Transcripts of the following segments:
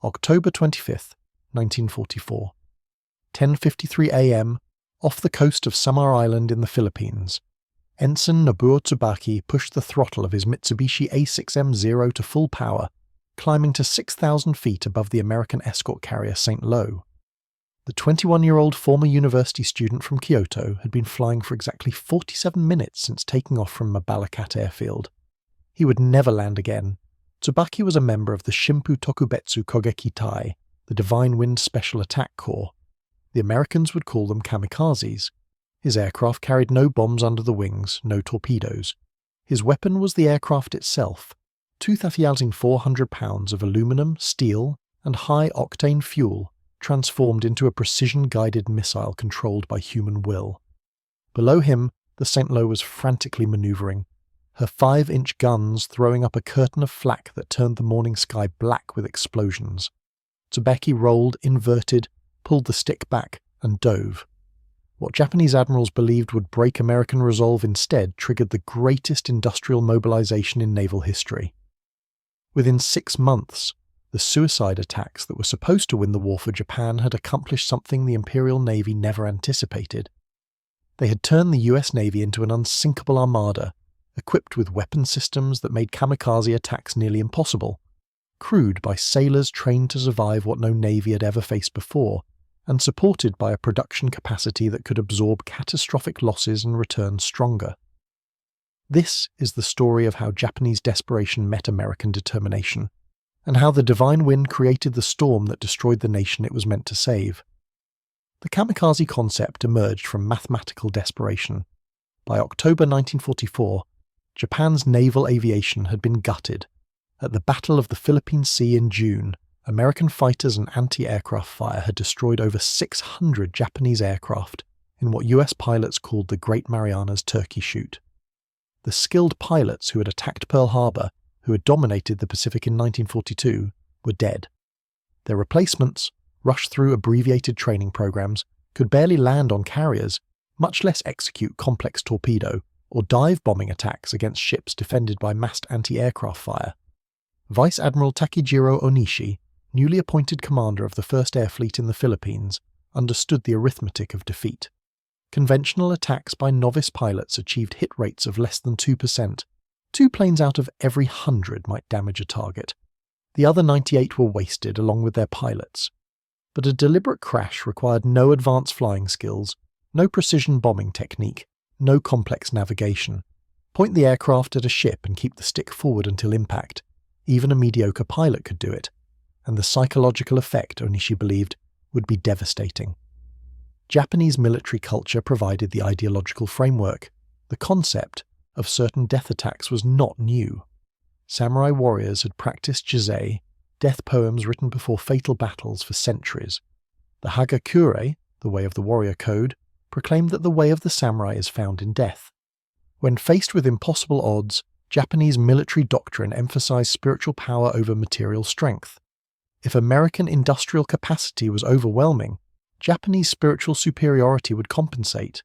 October 25th, 1944. 10:53 a.m., off the coast of Samar Island in the Philippines. Ensign Nobuo Tsubaki pushed the throttle of his Mitsubishi A6M0 to full power, climbing to 6,000 feet above the American escort carrier St. Lo. The 21-year-old former university student from Kyoto had been flying for exactly 47 minutes since taking off from Mabalakat airfield. He would never land again. Tsubaki was a member of the Shimpu Tokubetsu Kogeki Tai, the Divine Wind Special Attack Corps. The Americans would call them kamikazes. His aircraft carried no bombs under the wings, no torpedoes. His weapon was the aircraft itself, 2,400 pounds of aluminum, steel, and high-octane fuel transformed into a precision-guided missile controlled by human will. Below him, the St. Lo was frantically manoeuvring, her 5-inch guns throwing up a curtain of flak that turned the morning sky black with explosions. Tsubaki rolled, inverted, pulled the stick back, and dove. What Japanese admirals believed would break American resolve instead triggered the greatest industrial mobilization in naval history. Within 6 months, the suicide attacks that were supposed to win the war for Japan had accomplished something the Imperial Navy never anticipated. They had turned the US Navy into an unsinkable armada, equipped with weapon systems that made kamikaze attacks nearly impossible, crewed by sailors trained to survive what no navy had ever faced before, and supported by a production capacity that could absorb catastrophic losses and return stronger. This is the story of how Japanese desperation met American determination, and how the divine wind created the storm that destroyed the nation it was meant to save. The kamikaze concept emerged from mathematical desperation. By October 1944, Japan's naval aviation had been gutted. At the Battle of the Philippine Sea in June, American fighters and anti-aircraft fire had destroyed over 600 Japanese aircraft in what US pilots called the Great Marianas Turkey Shoot. The skilled pilots who had attacked Pearl Harbor, who had dominated the Pacific in 1942, were dead. Their replacements, rushed through abbreviated training programs, could barely land on carriers, much less execute complex torpedo or dive bombing attacks against ships defended by massed anti-aircraft fire. Vice Admiral Takejiro Onishi, newly appointed commander of the 1st Air Fleet in the Philippines, understood the arithmetic of defeat. Conventional attacks by novice pilots achieved hit rates of less than 2%. 2 planes out of every 100 might damage a target. The other 98 were wasted along with their pilots. But a deliberate crash required no advanced flying skills, no precision bombing technique, no complex navigation. Point the aircraft at a ship and keep the stick forward until impact. Even a mediocre pilot could do it, and the psychological effect, Onishi believed, would be devastating. Japanese military culture provided the ideological framework. The concept of certain death attacks was not new. Samurai warriors had practiced jizei, death poems written before fatal battles, for centuries. The Hagakure, the way of the warrior code, proclaimed that the way of the samurai is found in death. When faced with impossible odds, Japanese military doctrine emphasized spiritual power over material strength. If American industrial capacity was overwhelming, Japanese spiritual superiority would compensate.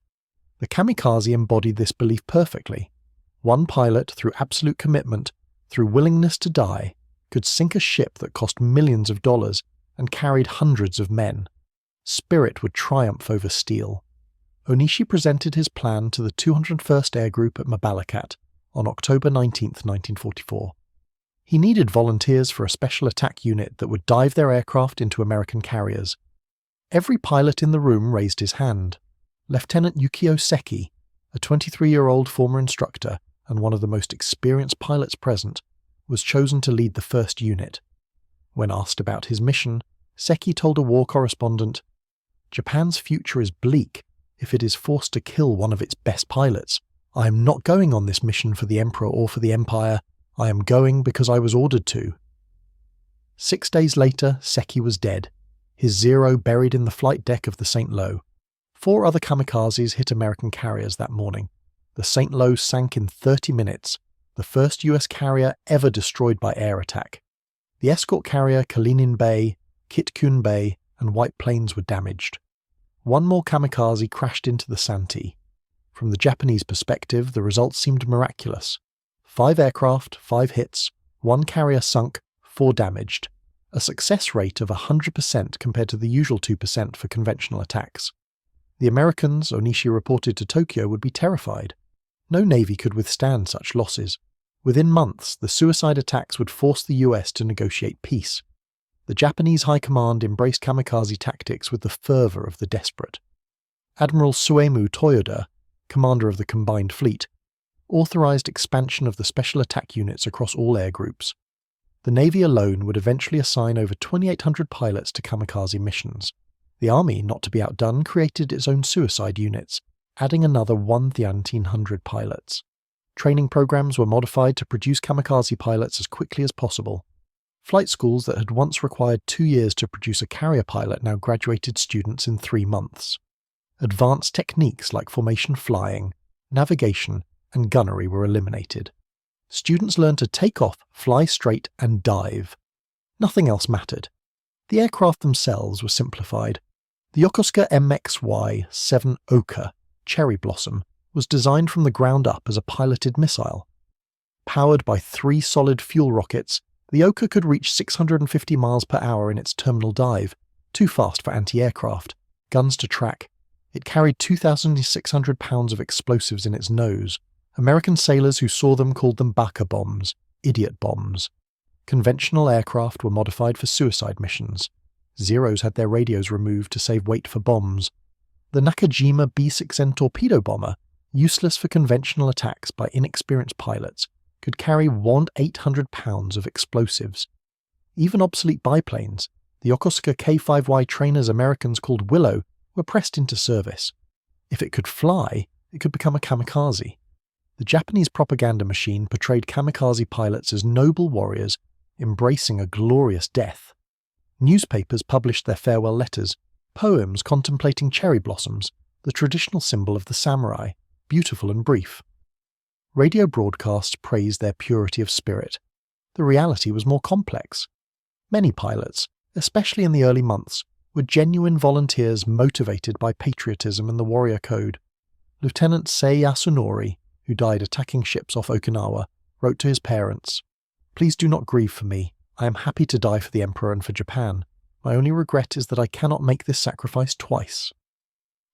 The kamikaze embodied this belief perfectly. One pilot, through absolute commitment, through willingness to die, could sink a ship that cost millions of dollars and carried hundreds of men. Spirit would triumph over steel. Onishi presented his plan to the 201st Air Group at Mabalakat on October 19, 1944. He needed volunteers for a special attack unit that would dive their aircraft into American carriers. Every pilot in the room raised his hand. Lieutenant Yukio Seki, a 23-year-old former instructor and one of the most experienced pilots present, was chosen to lead the first unit. When asked about his mission, Seki told a war correspondent, "Japan's future is bleak if it is forced to kill one of its best pilots. I am not going on this mission for the Emperor or for the Empire. I am going because I was ordered to." 6 days later, Seki was dead, his Zero buried in the flight deck of the St. Lo. 4 other kamikazes hit American carriers that morning. The St. Lo sank in 30 minutes, the first US carrier ever destroyed by air attack. The escort carrier Kalinin Bay, Kitkun Bay, and White Plains were damaged. 1 more kamikaze crashed into the Santee. From the Japanese perspective, the results seemed miraculous. 5 aircraft, 5 hits, 1 carrier sunk, 4 damaged. a success rate of 100% compared to the usual 2% for conventional attacks. The Americans, Onishi reported to Tokyo, would be terrified. No navy could withstand such losses. Within months, the suicide attacks would force the US to negotiate peace. The Japanese High Command embraced kamikaze tactics with the fervour of the desperate. Admiral Suemu Toyoda, commander of the combined fleet, authorized expansion of the special attack units across all air groups. The Navy alone would eventually assign over 2,800 pilots to kamikaze missions. The Army, not to be outdone, created its own suicide units, adding another 1,900 pilots. Training programs were modified to produce kamikaze pilots as quickly as possible. Flight schools that had once required 2 years to produce a carrier pilot now graduated students in 3 months. Advanced techniques like formation flying, navigation, and gunnery were eliminated. Students learned to take off, fly straight, and dive. Nothing else mattered. The aircraft themselves were simplified. The Yokosuka MXY-7 Oka, Cherry Blossom, was designed from the ground up as a piloted missile. Powered by 3 solid fuel rockets, the Oka could reach 650 miles per hour in its terminal dive, too fast for anti-aircraft, guns to track. It carried 2,600 pounds of explosives in its nose. American sailors who saw them called them baka bombs, idiot bombs. Conventional aircraft were modified for suicide missions. Zeros had their radios removed to save weight for bombs. The Nakajima B-6N torpedo bomber, useless for conventional attacks by inexperienced pilots, could carry 1,800 pounds of explosives. Even obsolete biplanes, the Yokosuka K-5Y trainers Americans called Willow, were pressed into service. If it could fly, it could become a kamikaze. The Japanese propaganda machine portrayed kamikaze pilots as noble warriors embracing a glorious death. Newspapers published their farewell letters, poems contemplating cherry blossoms, the traditional symbol of the samurai, beautiful and brief. Radio broadcasts praised their purity of spirit. The reality was more complex. Many pilots, especially in the early months, were genuine volunteers motivated by patriotism and the warrior code. Lieutenant Sei Yasunori, who died attacking ships off Okinawa, wrote to his parents, "Please do not grieve for me. I am happy to die for the Emperor and for Japan. My only regret is that I cannot make this sacrifice twice."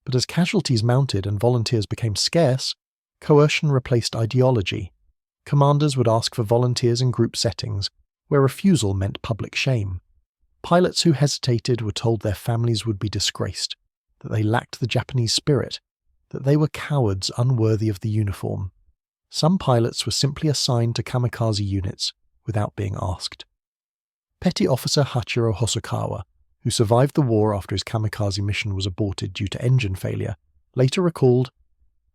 But as casualties mounted and volunteers became scarce, coercion replaced ideology. Commanders would ask for volunteers in group settings, where refusal meant public shame. Pilots who hesitated were told their families would be disgraced, that they lacked the Japanese spirit, that they were cowards unworthy of the uniform. Some pilots were simply assigned to kamikaze units without being asked. Petty Officer Hachiro Hosokawa, who survived the war after his kamikaze mission was aborted due to engine failure, later recalled,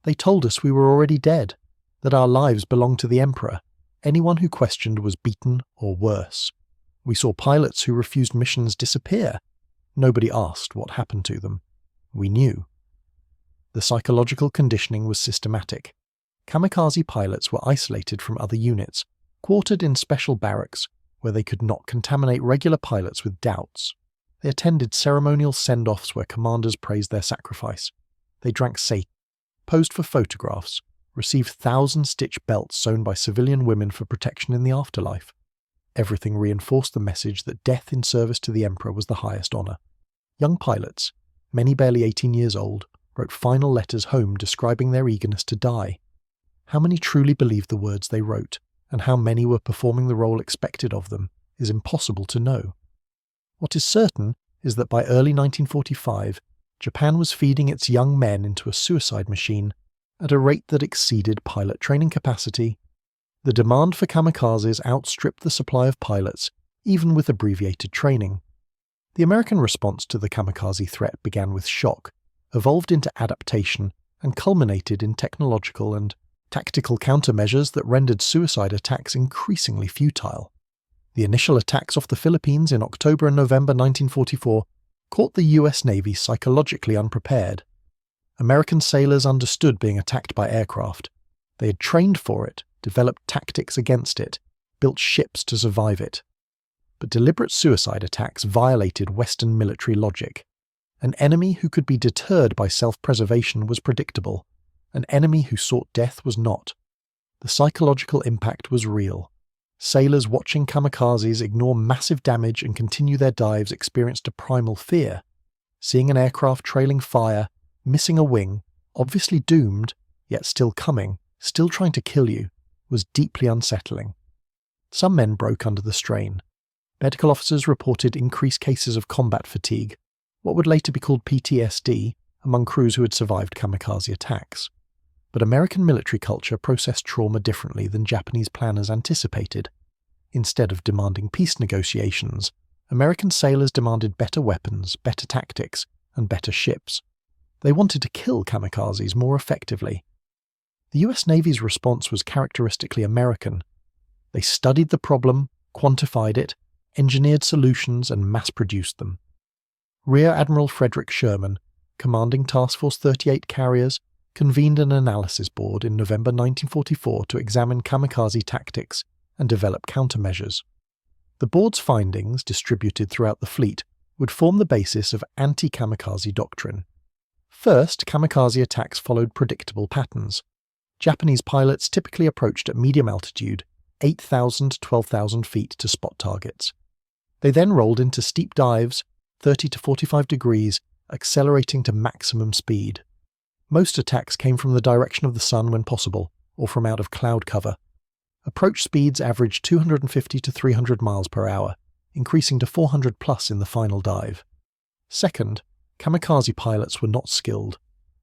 "They told us we were already dead, that our lives belonged to the Emperor. Anyone who questioned was beaten or worse. We saw pilots who refused missions disappear. Nobody asked what happened to them. We knew." The psychological conditioning was systematic. Kamikaze pilots were isolated from other units, quartered in special barracks where they could not contaminate regular pilots with doubts. They attended ceremonial send-offs where commanders praised their sacrifice. They drank sake, posed for photographs, received thousand-stitch belts sewn by civilian women for protection in the afterlife. Everything reinforced the message that death in service to the Emperor was the highest honour. Young pilots, many barely 18 years old, wrote final letters home describing their eagerness to die. How many truly believed the words they wrote, and how many were performing the role expected of them, is impossible to know. What is certain is that by early 1945, Japan was feeding its young men into a suicide machine at a rate that exceeded pilot training capacity. The demand for kamikazes outstripped the supply of pilots, even with abbreviated training. The American response to the kamikaze threat began with shock, evolved into adaptation, and culminated in technological and tactical countermeasures that rendered suicide attacks increasingly futile. The initial attacks off the Philippines in October and November 1944 caught the US Navy psychologically unprepared. American sailors understood being attacked by aircraft. They had trained for it, developed tactics against it, built ships to survive it. But deliberate suicide attacks violated Western military logic. An enemy who could be deterred by self-preservation was predictable. An enemy who sought death was not. The psychological impact was real. Sailors watching kamikazes ignore massive damage and continue their dives experienced a primal fear. Seeing an aircraft trailing fire, missing a wing, obviously doomed, yet still coming, still trying to kill you, was deeply unsettling. Some men broke under the strain. Medical officers reported increased cases of combat fatigue, what would later be called PTSD, among crews who had survived kamikaze attacks. But American military culture processed trauma differently than Japanese planners anticipated. Instead of demanding peace negotiations, American sailors demanded better weapons, better tactics, and better ships. They wanted to kill kamikazes more effectively. The US Navy's response was characteristically American. They studied the problem, quantified it, engineered solutions, and mass-produced them. Rear Admiral Frederick Sherman, commanding Task Force 38 carriers, convened an analysis board in November 1944 to examine kamikaze tactics and develop countermeasures. The board's findings, distributed throughout the fleet, would form the basis of anti-kamikaze doctrine. First, kamikaze attacks followed predictable patterns. Japanese pilots typically approached at medium altitude, 8,000 to 12,000 feet, to spot targets. They then rolled into steep dives, 30 to 45 degrees, accelerating to maximum speed. Most attacks came from the direction of the sun when possible, or from out of cloud cover. Approach speeds averaged 250 to 300 miles per hour, increasing to 400 plus in the final dive. Second, kamikaze pilots were not skilled.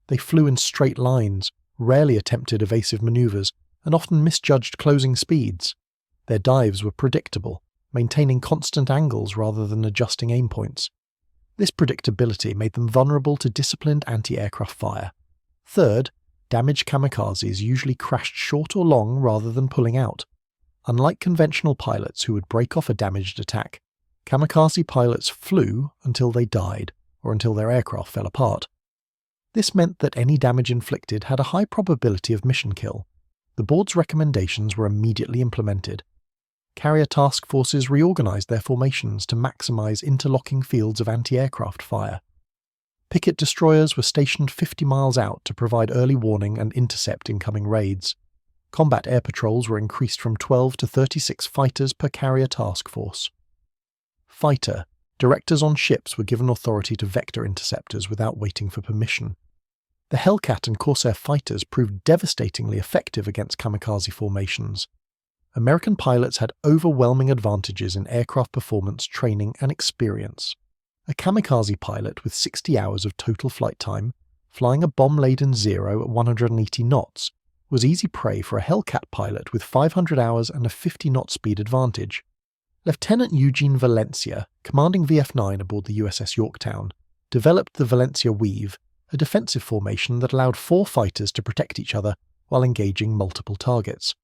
They flew in straight lines, rarely attempted evasive maneuvers, and often misjudged closing speeds. Their dives were predictable, maintaining constant angles rather than adjusting aim points. This predictability made them vulnerable to disciplined anti-aircraft fire. Third, damaged kamikazes usually crashed short or long rather than pulling out. Unlike conventional pilots who would break off a damaged attack, kamikaze pilots flew until they died, or until their aircraft fell apart. This meant that any damage inflicted had a high probability of mission kill. The board's recommendations were immediately implemented. Carrier task forces reorganized their formations to maximize interlocking fields of anti-aircraft fire. Picket destroyers were stationed 50 miles out to provide early warning and intercept incoming raids. Combat air patrols were increased from 12 to 36 fighters per carrier task force. Fighter directors on ships were given authority to vector interceptors without waiting for permission. The Hellcat and Corsair fighters proved devastatingly effective against kamikaze formations. American pilots had overwhelming advantages in aircraft performance, training, and experience. A kamikaze pilot with 60 hours of total flight time, flying a bomb-laden Zero at 180 knots, was easy prey for a Hellcat pilot with 500 hours and a 50-knot speed advantage. Lieutenant Eugene Valencia, commanding VF-9 aboard the USS Yorktown, developed the Valencia Weave, a defensive formation that allowed 4 fighters to protect each other while engaging multiple targets.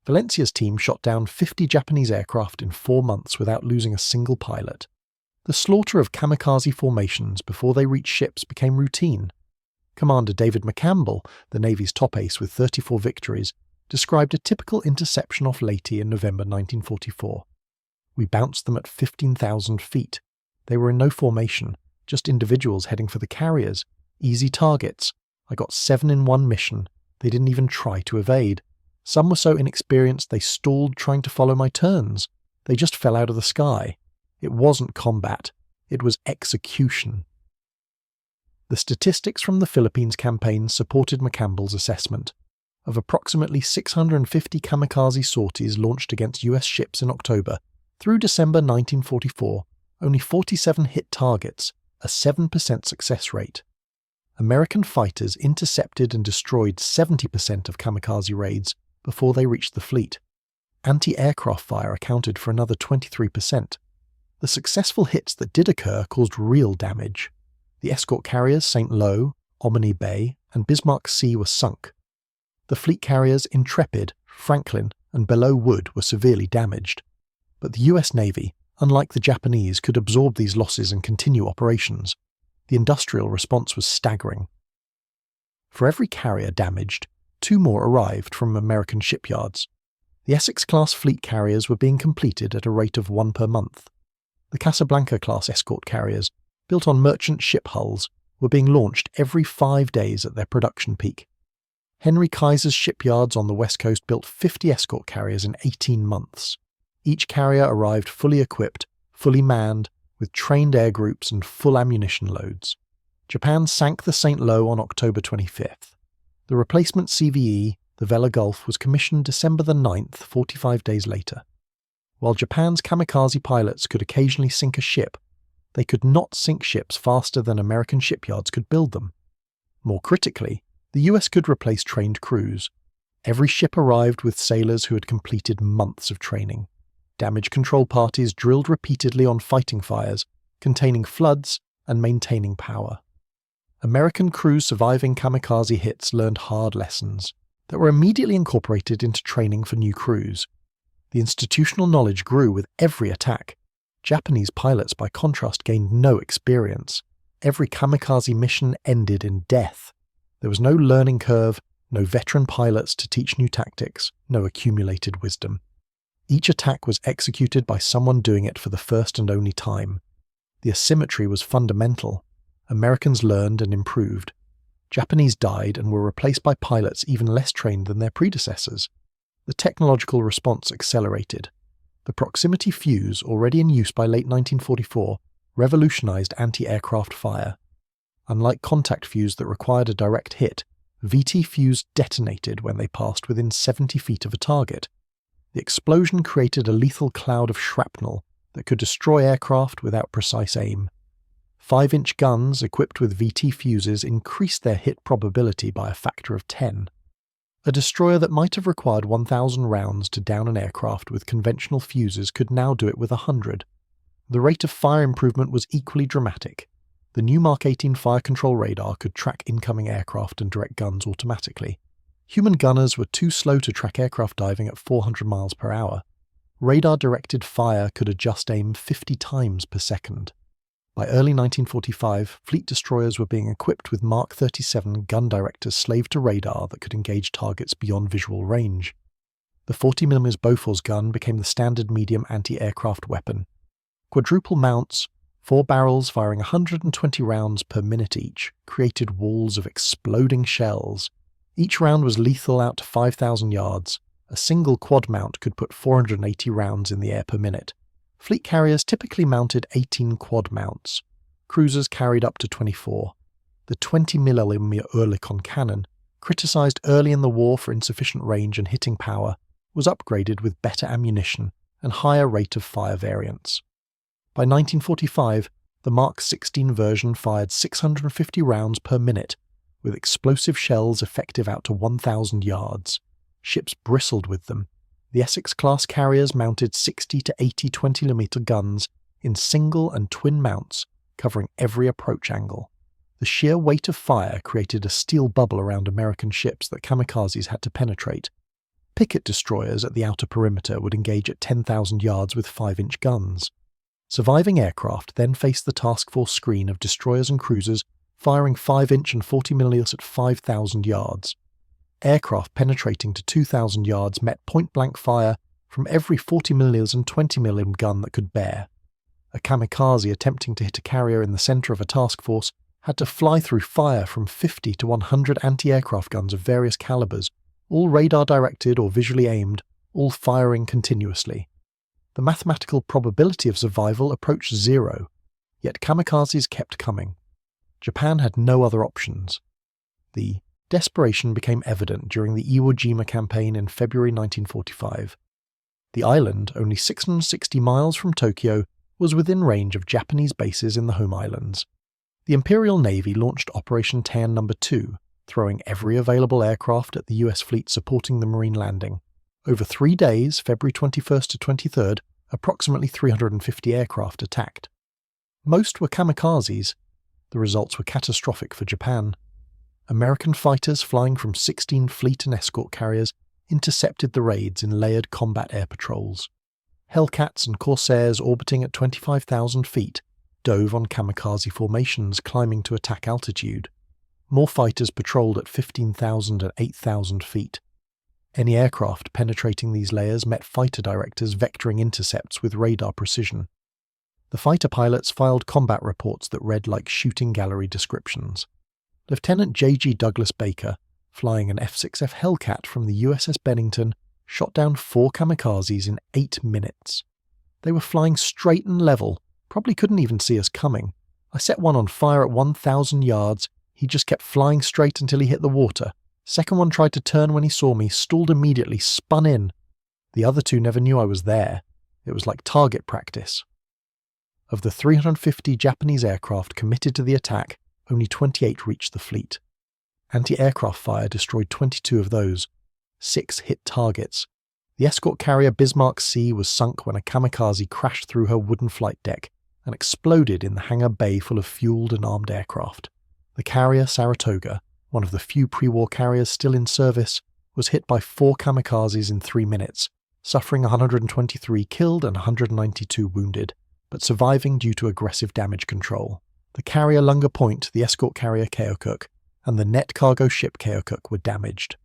Valencia's team shot down 50 Japanese aircraft in 4 months without losing a single pilot. The slaughter of kamikaze formations before they reached ships became routine. Commander David McCampbell, the Navy's top ace with 34 victories, described a typical interception off Leyte in November 1944. We bounced them at 15,000 feet. They were in no formation, just individuals heading for the carriers. Easy targets. I got 7 in one mission. They didn't even try to evade. Some were so inexperienced they stalled trying to follow my turns. They just fell out of the sky. It wasn't combat. It was execution. The statistics from the Philippines campaign supported McCampbell's assessment. Of approximately 650 kamikaze sorties launched against US ships in October, through December 1944, only 47 hit targets, a 7% success rate. American fighters intercepted and destroyed 70% of kamikaze raids before they reached the fleet. Anti-aircraft fire accounted for another 23%. The successful hits that did occur caused real damage. The escort carriers St. Lo, Omni Bay, and Bismarck Sea were sunk. The fleet carriers Intrepid, Franklin, and Belleau Wood were severely damaged. But the US Navy, unlike the Japanese, could absorb these losses and continue operations. The industrial response was staggering. For every carrier damaged, 2 more arrived from American shipyards. The Essex-class fleet carriers were being completed at a rate of 1 per month. The Casablanca-class escort carriers, built on merchant ship hulls, were being launched every 5 days at their production peak. Henry Kaiser's shipyards on the west coast built 50 escort carriers in 18 months. Each carrier arrived fully equipped, fully manned, with trained air groups and full ammunition loads. Japan sank the St. Lo on October 25th. The replacement CVE, the Vela Gulf, was commissioned December the 9th, 45 days later. While Japan's kamikaze pilots could occasionally sink a ship, they could not sink ships faster than American shipyards could build them. More critically, the US could replace trained crews. Every ship arrived with sailors who had completed months of training. Damage control parties drilled repeatedly on fighting fires, containing floods and maintaining power. American crews surviving kamikaze hits learned hard lessons that were immediately incorporated into training for new crews. The institutional knowledge grew with every attack. Japanese pilots, by contrast, gained no experience. Every kamikaze mission ended in death. There was no learning curve, no veteran pilots to teach new tactics, no accumulated wisdom. Each attack was executed by someone doing it for the first and only time. The asymmetry was fundamental. Americans learned and improved. Japanese died and were replaced by pilots even less trained than their predecessors. The technological response accelerated. The proximity fuse, already in use by late 1944, revolutionized anti-aircraft fire. Unlike contact fuse that required a direct hit, VT fuse detonated when they passed within 70 feet of a target. The explosion created a lethal cloud of shrapnel that could destroy aircraft without precise aim. 5-inch guns equipped with VT fuses increased their hit probability by a factor of 10. A destroyer that might have required 1,000 rounds to down an aircraft with conventional fuses could now do it with 100. The rate of fire improvement was equally dramatic. The new Mark 18 fire control radar could track incoming aircraft and direct guns automatically. Human gunners were too slow to track aircraft diving at 400 miles per hour. Radar-directed fire could adjust aim 50 times per second. By early 1945, fleet destroyers were being equipped with Mark 37 gun directors slaved to radar that could engage targets beyond visual range. The 40mm Bofors gun became the standard medium anti-aircraft weapon. Quadruple mounts, 4 barrels firing 120 rounds per minute each, created walls of exploding shells. Each round was lethal out to 5,000 yards. A single quad mount could put 480 rounds in the air per minute. Fleet carriers typically mounted 18 quad mounts. Cruisers carried up to 24. The 20mm Oerlikon cannon, criticized early in the war for insufficient range and hitting power, was upgraded with better ammunition and higher rate of fire variants. By 1945, the Mark 16 version fired 650 rounds per minute, with explosive shells effective out to 1,000 yards. Ships bristled with them. The Essex-class carriers mounted 60 to 80 20mm guns in single and twin mounts, covering every approach angle. The sheer weight of fire created a steel bubble around American ships that kamikazes had to penetrate. Picket destroyers at the outer perimeter would engage at 10,000 yards with 5-inch guns. Surviving aircraft then faced the task force screen of destroyers and cruisers firing 5-inch and 40mm at 5,000 yards. Aircraft penetrating to 2,000 yards met point-blank fire from every 40mm and 20mm gun that could bear. A kamikaze attempting to hit a carrier in the center of a task force had to fly through fire from 50 to 100 anti-aircraft guns of various calibers, all radar-directed or visually aimed, all firing continuously. The mathematical probability of survival approached 0, yet kamikazes kept coming. Japan had no other options. The desperation became evident during the Iwo Jima campaign in February 1945. The island, only 660 miles from Tokyo, was within range of Japanese bases in the home islands. The Imperial Navy launched Operation Teian No. 2, throwing every available aircraft at the US fleet supporting the marine landing. Over 3 days, February 21st to 23rd, approximately 350 aircraft attacked. Most were kamikazes. The results were catastrophic for Japan. American fighters flying from 16 fleet and escort carriers intercepted the raids in layered combat air patrols. Hellcats and Corsairs orbiting at 25,000 feet dove on kamikaze formations climbing to attack altitude. More fighters patrolled at 15,000 and 8,000 feet. Any aircraft penetrating these layers met fighter directors vectoring intercepts with radar precision. The fighter pilots filed combat reports that read like shooting gallery descriptions. Lieutenant J.G. Douglas Baker, flying an F-6F Hellcat from the USS Bennington, shot down 4 kamikazes in 8 minutes. They were flying straight and level, probably couldn't even see us coming. I set one on fire at 1,000 yards, he just kept flying straight until he hit the water. Second one tried to turn when he saw me, stalled immediately, spun in. The other 2 never knew I was there. It was like target practice. Of the 350 Japanese aircraft committed to the attack, only 28 reached the fleet. Anti-aircraft fire destroyed 22 of those. 6 hit targets. The escort carrier Bismarck C was sunk when a kamikaze crashed through her wooden flight deck and exploded in the hangar bay full of fueled and armed aircraft. The carrier Saratoga, one of the few pre-war carriers still in service, was hit by 4 kamikazes in 3 minutes, suffering 123 killed and 192 wounded, but surviving due to aggressive damage control. The carrier Lunga Point, the escort carrier Keokuk, and the net cargo ship Keokuk were damaged.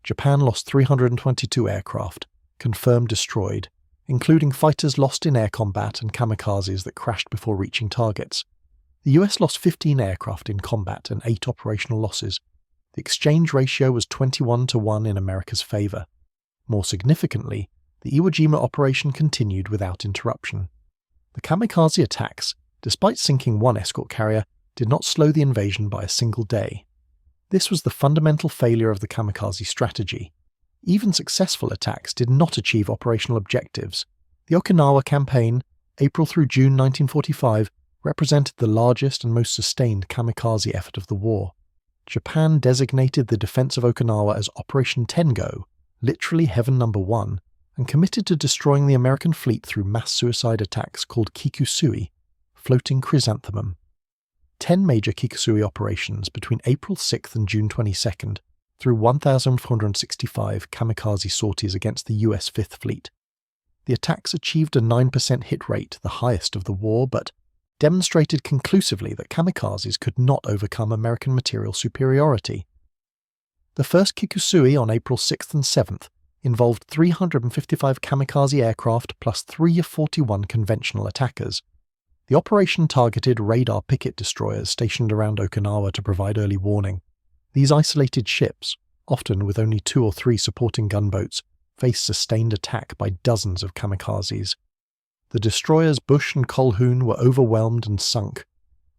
Japan lost 322 aircraft, confirmed destroyed, including fighters lost in air combat and kamikazes that crashed before reaching targets. The US lost 15 aircraft in combat and 8 operational losses. The exchange ratio was 21-1 in America's favour. More significantly, the Iwo Jima operation continued without interruption. The kamikaze attacks, despite sinking 1 escort carrier, did not slow the invasion by a single day. This was the fundamental failure of the kamikaze strategy. Even successful attacks did not achieve operational objectives. The Okinawa campaign, April through June 1945, represented the largest and most sustained kamikaze effort of the war. Japan designated the defense of Okinawa as Operation Tengo, literally Heaven Number 1, and committed to destroying the American fleet through mass suicide attacks called Kikusui, floating chrysanthemum. 10 major Kikusui operations between April 6th and June 22nd, through 1,465 kamikaze sorties against the US Fifth Fleet. The attacks achieved a 9% hit rate, the highest of the war, but demonstrated conclusively that kamikazes could not overcome American material superiority. The first Kikusui on April 6th and 7th involved 355 kamikaze aircraft plus 341 conventional attackers. The operation targeted radar picket destroyers stationed around Okinawa to provide early warning. These isolated ships, often with only 2 or 3 supporting gunboats, faced sustained attack by dozens of kamikazes. The destroyers Bush and Colquhoun were overwhelmed and sunk.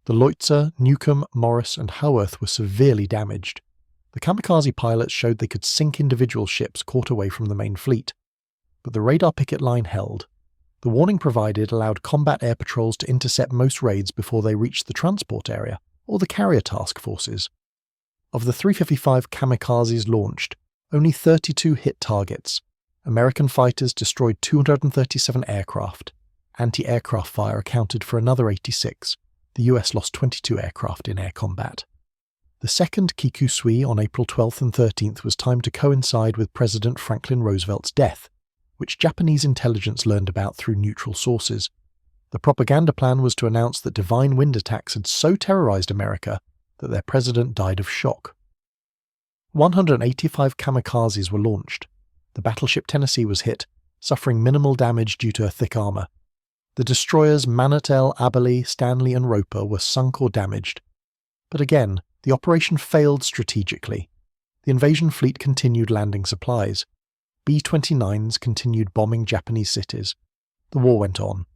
The Leutzer, Newcomb, Morris, and Howarth were severely damaged. The kamikaze pilots showed they could sink individual ships caught away from the main fleet. But the radar picket line held. The warning provided allowed combat air patrols to intercept most raids before they reached the transport area or the carrier task forces. Of the 355 kamikazes launched, only 32 hit targets. American fighters destroyed 237 aircraft. Anti-aircraft fire accounted for another 86. The US lost 22 aircraft in air combat. The second Kikusui on April 12th and 13th was timed to coincide with President Franklin Roosevelt's death, which Japanese intelligence learned about through neutral sources. The propaganda plan was to announce that divine wind attacks had so terrorized America that their president died of shock. 185 kamikazes were launched. The battleship Tennessee was hit, suffering minimal damage due to her thick armour. The destroyers Manatel, Aberley, Stanley and Roper were sunk or damaged. But again, the operation failed strategically. The invasion fleet continued landing supplies. B-29s continued bombing Japanese cities. The war went on.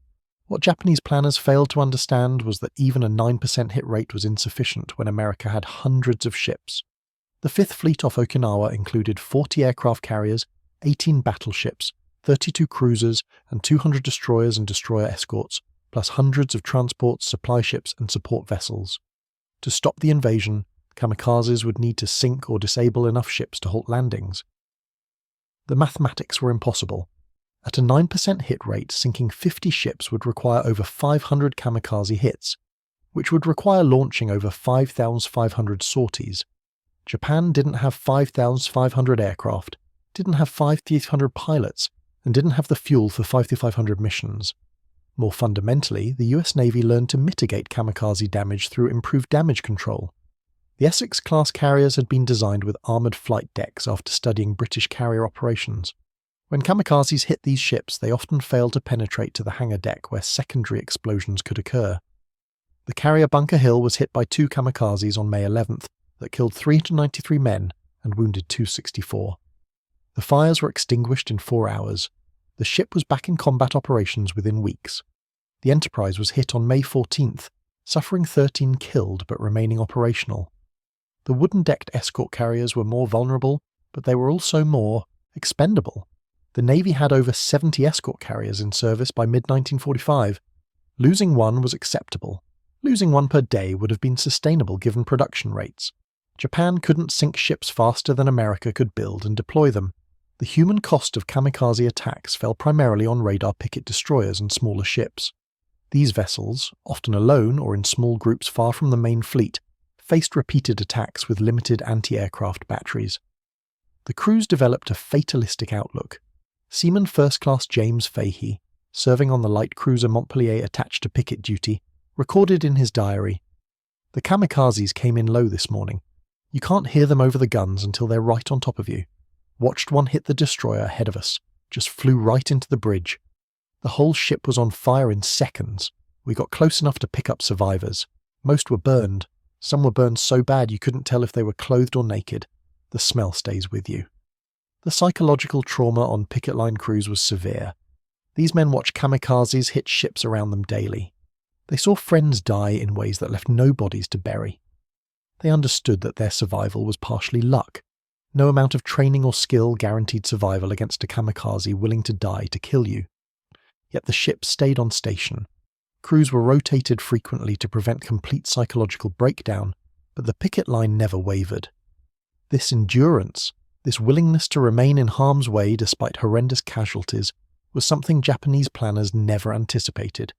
What Japanese planners failed to understand was that even a 9% hit rate was insufficient when America had hundreds of ships. The Fifth Fleet off Okinawa included 40 aircraft carriers, 18 battleships, 32 cruisers, and 200 destroyers and destroyer escorts, plus hundreds of transports, supply ships, and support vessels. To stop the invasion, kamikazes would need to sink or disable enough ships to halt landings. The mathematics were impossible. At a 9% hit rate, sinking 50 ships would require over 500 kamikaze hits, which would require launching over 5,500 sorties. Japan didn't have 5,500 aircraft, didn't have 5,800 pilots, and didn't have the fuel for 5,500 missions. More fundamentally, the US Navy learned to mitigate kamikaze damage through improved damage control. The Essex-class carriers had been designed with armoured flight decks after studying British carrier operations. When kamikazes hit these ships, they often failed to penetrate to the hangar deck where secondary explosions could occur. The carrier Bunker Hill was hit by 2 kamikazes on May 11th that killed 393 men and wounded 264. The fires were extinguished in 4 hours. The ship was back in combat operations within weeks. The Enterprise was hit on May 14th, suffering 13 killed but remaining operational. The wooden-decked escort carriers were more vulnerable, but they were also more expendable. The Navy had over 70 escort carriers in service by mid-1945. Losing one was acceptable. Losing one per day would have been sustainable given production rates. Japan couldn't sink ships faster than America could build and deploy them. The human cost of kamikaze attacks fell primarily on radar picket destroyers and smaller ships. These vessels, often alone or in small groups far from the main fleet, faced repeated attacks with limited anti-aircraft batteries. The crews developed a fatalistic outlook. Seaman First Class James Fahey, serving on the light cruiser Montpellier attached to picket duty, recorded in his diary, "The kamikazes came in low this morning. You can't hear them over the guns until they're right on top of you. Watched one hit the destroyer ahead of us, just flew right into the bridge. The whole ship was on fire in seconds. We got close enough to pick up survivors. Most were burned. Some were burned so bad you couldn't tell if they were clothed or naked. The smell stays with you." The psychological trauma on picket line crews was severe. These men watched kamikazes hit ships around them daily. They saw friends die in ways that left no bodies to bury. They understood that their survival was partially luck. No amount of training or skill guaranteed survival against a kamikaze willing to die to kill you. Yet the ship stayed on station. Crews were rotated frequently to prevent complete psychological breakdown, but the picket line never wavered. This endurance, this willingness to remain in harm's way despite horrendous casualties, was something Japanese planners never anticipated.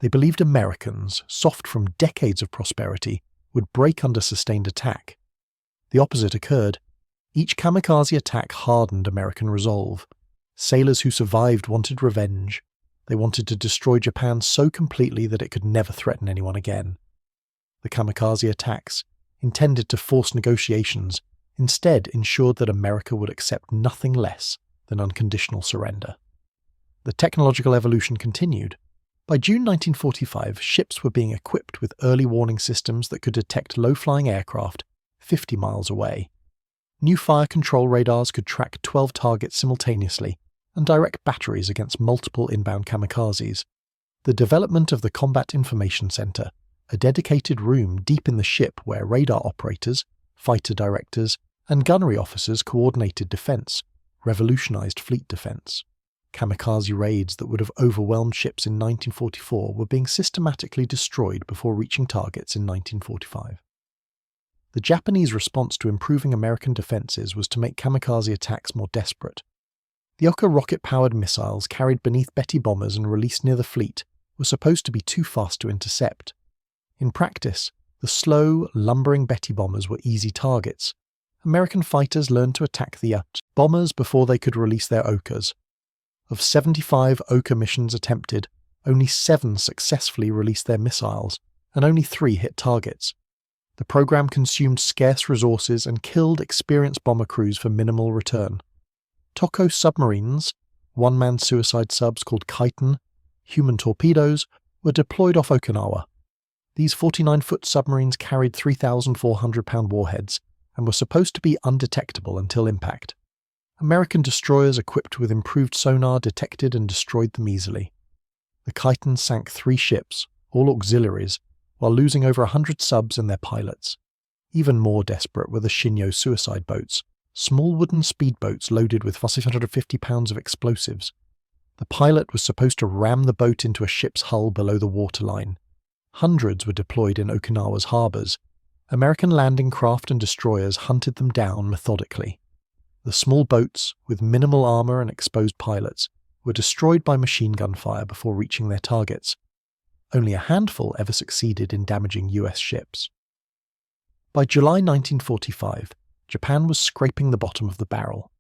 They believed Americans, soft from decades of prosperity, would break under sustained attack. The opposite occurred. Each kamikaze attack hardened American resolve. Sailors who survived wanted revenge. They wanted to destroy Japan so completely that it could never threaten anyone again. The kamikaze attacks, intended to force negotiations, instead ensured that America would accept nothing less than unconditional surrender. The technological evolution continued. By June 1945, ships were being equipped with early warning systems that could detect low-flying aircraft 50 miles away. New fire control radars could track 12 targets simultaneously and direct batteries against multiple inbound kamikazes. The development of the Combat Information Center, a dedicated room deep in the ship where radar operators, fighter directors, and gunnery officers coordinated defense, revolutionized fleet defense. Kamikaze raids that would have overwhelmed ships in 1944 were being systematically destroyed before reaching targets in 1945. The Japanese response to improving American defenses was to make kamikaze attacks more desperate. The Oka rocket-powered missiles carried beneath Betty bombers and released near the fleet were supposed to be too fast to intercept. In practice, the slow, lumbering Betty bombers were easy targets. American fighters learned to attack the bombers before they could release their Okas. Of 75 Oka missions attempted, only 7 successfully released their missiles, and only 3 hit targets. The program consumed scarce resources and killed experienced bomber crews for minimal return. Toko submarines, one-man suicide subs called Kaiten, human torpedoes, were deployed off Okinawa. These 49-foot submarines carried 3,400-pound warheads and were supposed to be undetectable until impact. American destroyers equipped with improved sonar detected and destroyed them easily. The Kaiten sank 3 ships, all auxiliaries, while losing over 100 subs and their pilots. Even more desperate were the Shinyo suicide boats, small wooden speedboats loaded with 550 pounds of explosives. The pilot was supposed to ram the boat into a ship's hull below the waterline. Hundreds were deployed in Okinawa's harbours. American landing craft and destroyers hunted them down methodically. The small boats, with minimal armour and exposed pilots, were destroyed by machine gun fire before reaching their targets. Only a handful ever succeeded in damaging US ships. By July 1945, Japan was scraping the bottom of the barrel.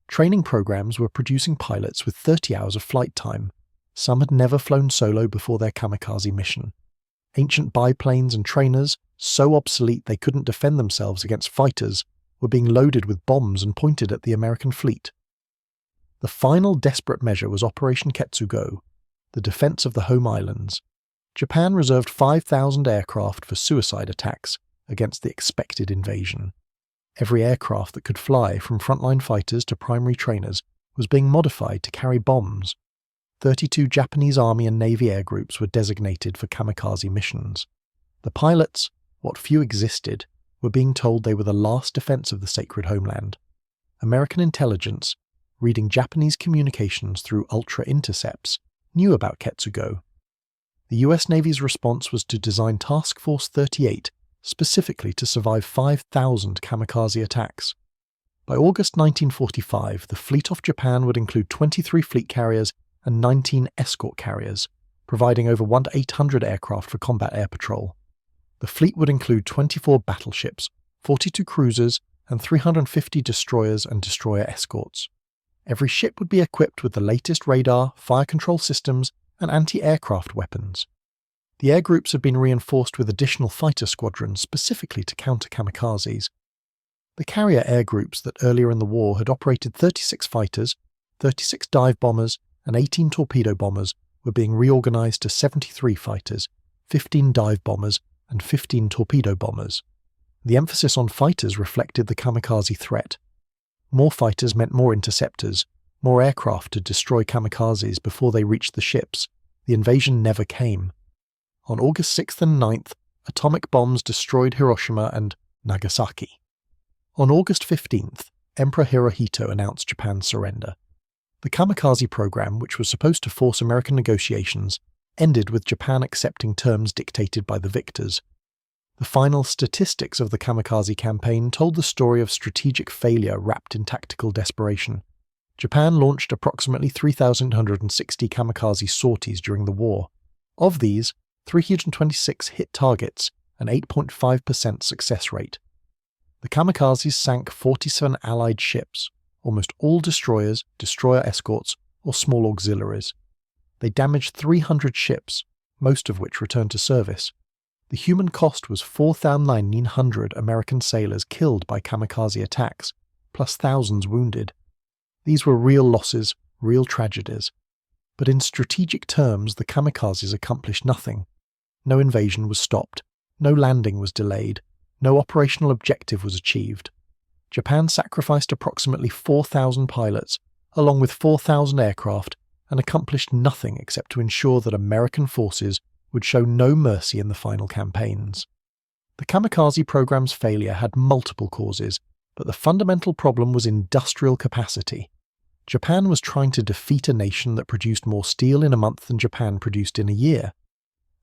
Training programs were producing pilots with 30 hours of flight time. Some had never flown solo before their kamikaze mission. Ancient biplanes and trainers, so obsolete they couldn't defend themselves against fighters, were being loaded with bombs and pointed at the American fleet. The final desperate measure was Operation Ketsugo, the defense of the home islands. Japan reserved 5,000 aircraft for suicide attacks against the expected invasion. Every aircraft that could fly, from frontline fighters to primary trainers, was being modified to carry bombs. 32 Japanese Army and Navy air groups were designated for kamikaze missions. The pilots, what few existed, were being told they were the last defense of the sacred homeland. American intelligence, reading Japanese communications through ultra-intercepts, knew about Ketsugo. The US Navy's response was to design Task Force 38 specifically to survive 5,000 kamikaze attacks. By August 1945, the fleet off Japan would include 23 fleet carriers and 19 escort carriers, providing over 1 to 800 aircraft for combat air patrol. The fleet would include 24 battleships, 42 cruisers, and 350 destroyers and destroyer escorts. Every ship would be equipped with the latest radar, fire control systems, and anti-aircraft weapons. The air groups had been reinforced with additional fighter squadrons specifically to counter kamikazes. The carrier air groups that earlier in the war had operated 36 fighters, 36 dive bombers, and 18 torpedo bombers were being reorganized to 73 fighters, 15 dive bombers, and 15 torpedo bombers. The emphasis on fighters reflected the kamikaze threat. More fighters meant more interceptors, more aircraft to destroy kamikazes before they reached the ships. The invasion never came. On August 6th and 9th, atomic bombs destroyed Hiroshima and Nagasaki. On August 15th, Emperor Hirohito announced Japan's surrender. The kamikaze program, which was supposed to force American negotiations, ended with Japan accepting terms dictated by the victors. The final statistics of the kamikaze campaign told the story of strategic failure wrapped in tactical desperation. Japan launched approximately 3,160 kamikaze sorties during the war. Of these, 326 hit targets, an 8.5% success rate. The kamikazes sank 47 Allied ships, almost all destroyers, destroyer escorts, or small auxiliaries. They damaged 300 ships, most of which returned to service. The human cost was 4,900 American sailors killed by kamikaze attacks, plus thousands wounded. These were real losses, real tragedies. But in strategic terms, the kamikazes accomplished nothing. No invasion was stopped, no landing was delayed, no operational objective was achieved. Japan sacrificed approximately 4,000 pilots, along with 4,000 aircraft, and accomplished nothing except to ensure that American forces would show no mercy in the final campaigns. The kamikaze program's failure had multiple causes, but the fundamental problem was industrial capacity. Japan was trying to defeat a nation that produced more steel in a month than Japan produced in a year.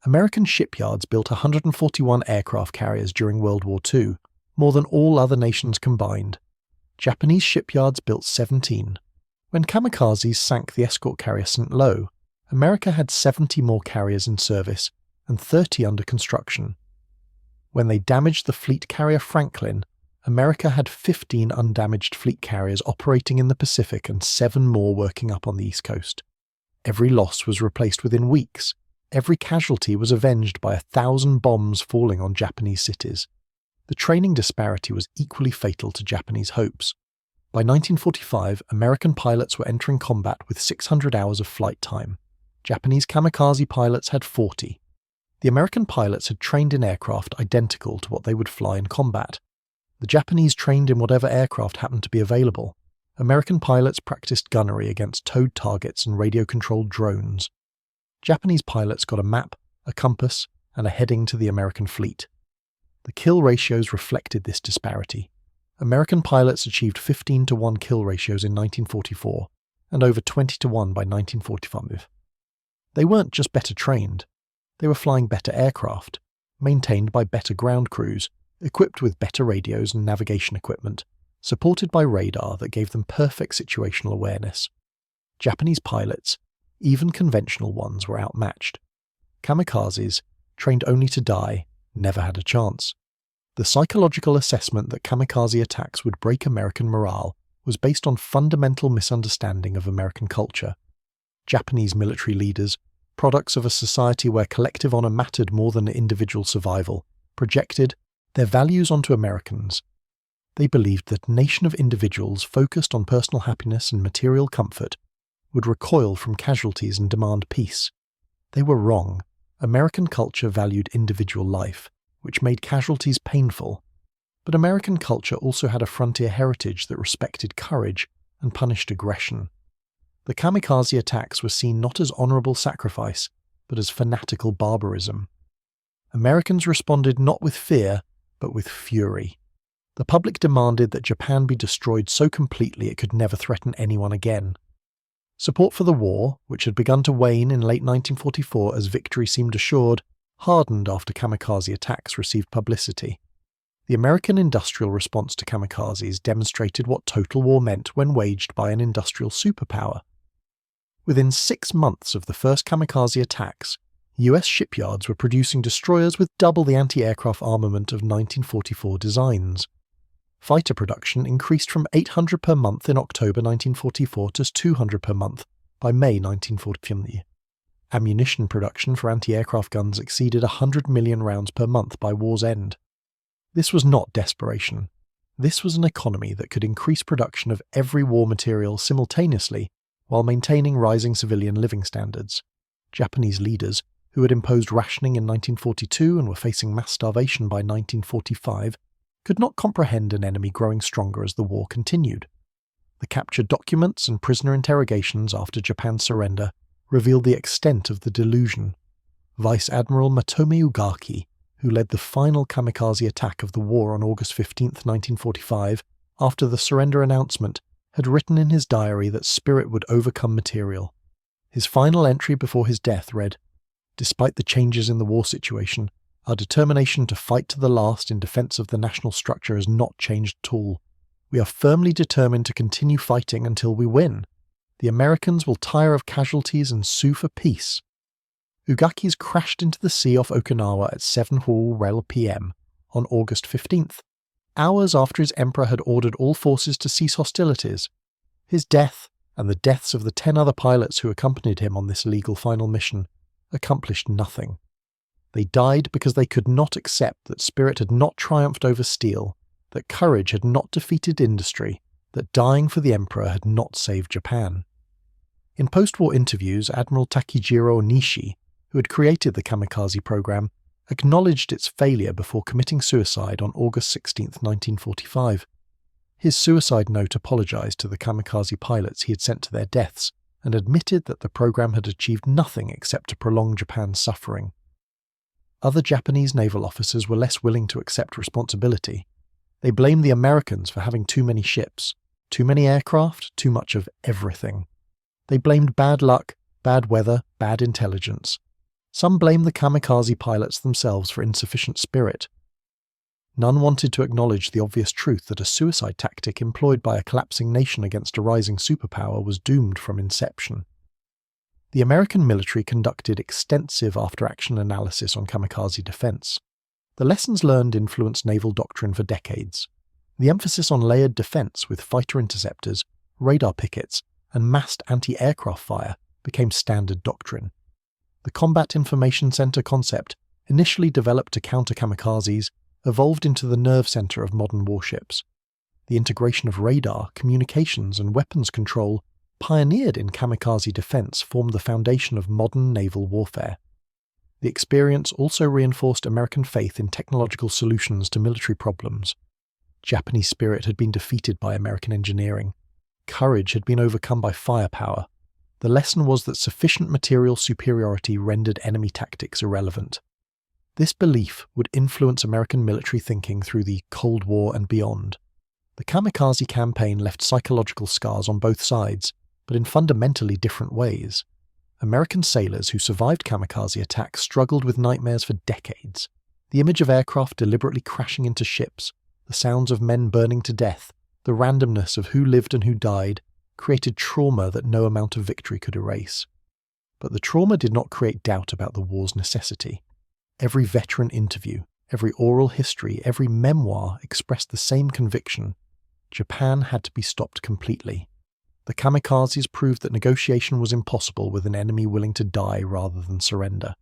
American shipyards built 141 aircraft carriers during World War II, more than all other nations combined. Japanese shipyards built 17. When kamikazes sank the escort carrier St. Lo, America had 70 more carriers in service and 30 under construction. When they damaged the fleet carrier Franklin, America had 15 undamaged fleet carriers operating in the Pacific and 7 more working up on the East Coast. Every loss was replaced within weeks. Every casualty was avenged by 1,000 bombs falling on Japanese cities. The training disparity was equally fatal to Japanese hopes. By 1945, American pilots were entering combat with 600 hours of flight time. Japanese kamikaze pilots had 40. The American pilots had trained in aircraft identical to what they would fly in combat. The Japanese trained in whatever aircraft happened to be available. American pilots practiced gunnery against towed targets and radio-controlled drones. Japanese pilots got a map, a compass, and a heading to the American fleet. The kill ratios reflected this disparity. American pilots achieved 15-to-1 kill ratios in 1944, and over 20-to-1 by 1945. They weren't just better trained. They were flying better aircraft, maintained by better ground crews, equipped with better radios and navigation equipment, supported by radar that gave them perfect situational awareness. Japanese pilots, even conventional ones, were outmatched. Kamikazes, trained only to die, never had a chance. The psychological assessment that kamikaze attacks would break American morale was based on fundamental misunderstanding of American culture. Japanese military leaders, products of a society where collective honor mattered more than individual survival, projected their values onto Americans. They believed that a nation of individuals focused on personal happiness and material comfort would recoil from casualties and demand peace. They were wrong. American culture valued individual life, which made casualties painful. But American culture also had a frontier heritage that respected courage and punished aggression. The kamikaze attacks were seen not as honorable sacrifice, but as fanatical barbarism. Americans responded not with fear, but with fury. The public demanded that Japan be destroyed so completely it could never threaten anyone again. Support for the war, which had begun to wane in late 1944 as victory seemed assured, hardened after kamikaze attacks received publicity. The American industrial response to kamikazes demonstrated what total war meant when waged by an industrial superpower. Within 6 months of the first kamikaze attacks, US shipyards were producing destroyers with double the anti-aircraft armament of 1944 designs. Fighter production increased from 800 per month in October 1944 to 200 per month by May 1945. Ammunition production for anti-aircraft guns exceeded 100 million rounds per month by war's end. This was not desperation. This was an economy that could increase production of every war material simultaneously while maintaining rising civilian living standards. Japanese leaders, who had imposed rationing in 1942 and were facing mass starvation by 1945, could not comprehend an enemy growing stronger as the war continued. The captured documents and prisoner interrogations after Japan's surrender revealed the extent of the delusion. Vice Admiral Matome Ugaki, who led the final kamikaze attack of the war on August 15, 1945, after the surrender announcement, had written in his diary that spirit would overcome material. His final entry before his death read, "Despite the changes in the war situation, our determination to fight to the last in defense of the national structure has not changed at all. We are firmly determined to continue fighting until we win. The Americans will tire of casualties and sue for peace." Ugaki's crashed into the sea off Okinawa at 7:00 p.m. on August 15th, hours after his emperor had ordered all forces to cease hostilities. His death, and the deaths of the 10 other pilots who accompanied him on this illegal final mission, accomplished nothing. They died because they could not accept that spirit had not triumphed over steel, that courage had not defeated industry, that dying for the emperor had not saved Japan. In post-war interviews, Admiral Takijiro Nishi, who had created the kamikaze program, acknowledged its failure before committing suicide on August 16, 1945. His suicide note apologized to the kamikaze pilots he had sent to their deaths and admitted that the program had achieved nothing except to prolong Japan's suffering. Other Japanese naval officers were less willing to accept responsibility. They blamed the Americans for having too many ships, too many aircraft, too much of everything. They blamed bad luck, bad weather, bad intelligence. Some blamed the kamikaze pilots themselves for insufficient spirit. None wanted to acknowledge the obvious truth that a suicide tactic employed by a collapsing nation against a rising superpower was doomed from inception. The American military conducted extensive after-action analysis on kamikaze defense. The lessons learned influenced naval doctrine for decades. The emphasis on layered defense with fighter interceptors, radar pickets, and massed anti-aircraft fire became standard doctrine. The Combat Information Center concept, initially developed to counter kamikazes, evolved into the nerve center of modern warships. The integration of radar, communications, and weapons control, pioneered in kamikaze defense, formed the foundation of modern naval warfare. The experience also reinforced American faith in technological solutions to military problems. Japanese spirit had been defeated by American engineering. Courage had been overcome by firepower. The lesson was that sufficient material superiority rendered enemy tactics irrelevant. This belief would influence American military thinking through the Cold War and beyond. The kamikaze campaign left psychological scars on both sides, but in fundamentally different ways. American sailors who survived kamikaze attacks struggled with nightmares for decades. The image of aircraft deliberately crashing into ships, the sounds of men burning to death, the randomness of who lived and who died, created trauma that no amount of victory could erase. But the trauma did not create doubt about the war's necessity. Every veteran interview, every oral history, every memoir expressed the same conviction: Japan had to be stopped completely. The kamikazes proved that negotiation was impossible with an enemy willing to die rather than surrender.